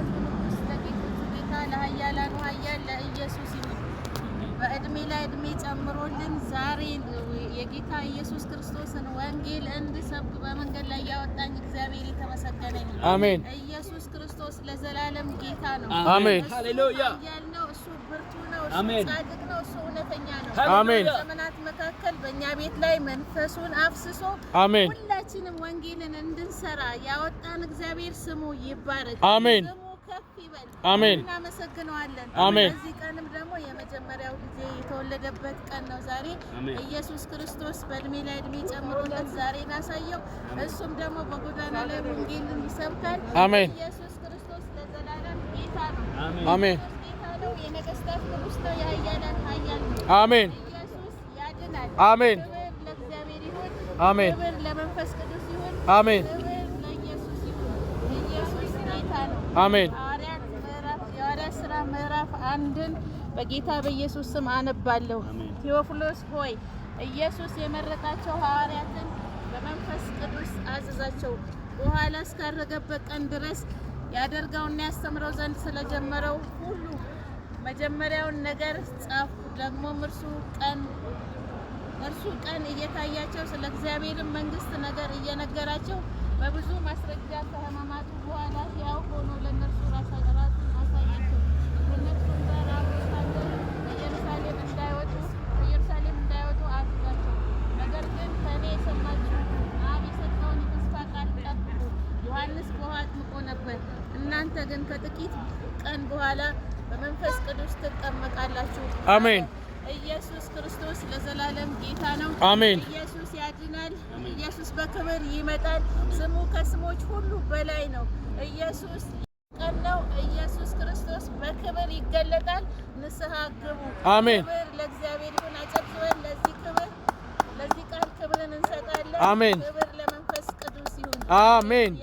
ለነገሥታቱ ንጉሥ ለጌቶቹ ጌታ ለኃያላኑ ኃያል ለኢየሱስ ይሁን። በእድሜ ላይ እድሜ ጨምሮልን ዛሬ የጌታ ኢየሱስ ክርስቶስን ወንጌል እንድሰብክ በመንገድ ላይ ያወጣኝ እግዚአብሔር የተመሰገነ ይሁን። አሜን። ኢየሱስ ክርስቶስ ለዘላለም ጌታ ነው። አሜን። ሃሌሉያ። ያልነው እሱ ብርቱ ነው፣ እሱ ጻድቅ ነው፣ እሱ እውነተኛ ነው። አሜን። ዘመናት መካከል በእኛ ቤት ላይ መንፈሱን አፍስሶ አሜን ሁላችንም ወንጌልን እንድንሰራ ያወጣን እግዚአብሔር ስሙ ይባረክ። አሜን። ስሙ ከፍ ይበል። አሜን። እናመሰግነዋለን። አሜን። በዚህ ቀንም ደግሞ የመጀመሪያው ልጅ የተወለደበት ቀን ነው ዛሬ። ኢየሱስ ክርስቶስ በእድሜ ላይ እድሜ ጨምሮለት ዛሬን አሳየው። እሱም ደግሞ በጎዳና ላይ ወንጌልን ይሰብካል። አሜን። ኢየሱስ ክርስቶስ ለዘላለም ጌታ ነው። አሜን። ጌታ ነው፣ የነገሥታት ንጉሥ ነው፣ የኃያላን ኃያል ነው። አሜን። ኢየሱስ ያድናል። አሜን። ክብር ለእግዚአብሔር ይሁን። አሜን። ክብር ለመንፈስ ቅዱስ ይሁን። አሜን። ክብር ለኢየሱስ ይሁን። ኢየሱስ ጌታ ነው። አሜን። የሐዋርያት ሥራ ምዕራፍ 1ን በጌታ በኢየሱስ ስም አነባለሁ። ቴዎፍሎስ ሆይ ኢየሱስ የመረጣቸው ሐዋርያትን በመንፈስ ቅዱስ አዘዛቸው፣ በኋላ እስካረገበት ቀን ድረስ ያደርገውና ያስተምረው ዘንድ ስለጀመረው ሁሉ መጀመሪያውን ነገር ጻፉ። ደግሞም እርሱ ቀን እየታያቸው ስለ እግዚአብሔር መንግሥት ነገር እየነገራቸው በብዙ ማስረጃ ከሕማማቱ በኋላ ሕያው ሆኖ ለእነርሱ ራሱን አሳያቸው። እነርሱም ጋር አብረው ሳለ ከኢየሩሳሌም እንዳይወጡ አዘዛቸው። ነገር ግን ከእኔ የሰማችሁ አብ የሰጠውን የተስፋ ቃል ጠብቁ። ዮሐንስ በውኃ አጥምቆ ነበር፣ እናንተ ግን ከጥቂት ቀን በኋላ በመንፈስ ቅዱስ ትጠመቃላችሁ። አሜን። ኢየሱስ ክርስቶስ ለዘላለም ጌታ ነው። አሜን። ኢየሱስ ያድናል። ኢየሱስ በክብር ይመጣል። ስሙ ከስሞች ሁሉ በላይ ነው። ኢየሱስ ቀን ነው። ኢየሱስ ክርስቶስ በክብር ይገለጣል። ንስሐ ግቡ። አሜን። ክብር ለእግዚአብሔር ይሁን። አጨብጭበን ለዚህ ቃል ክብርን እንሰጣለን። አሜን። ክብር ለመንፈስ ቅዱስ ይሁን። አሜን።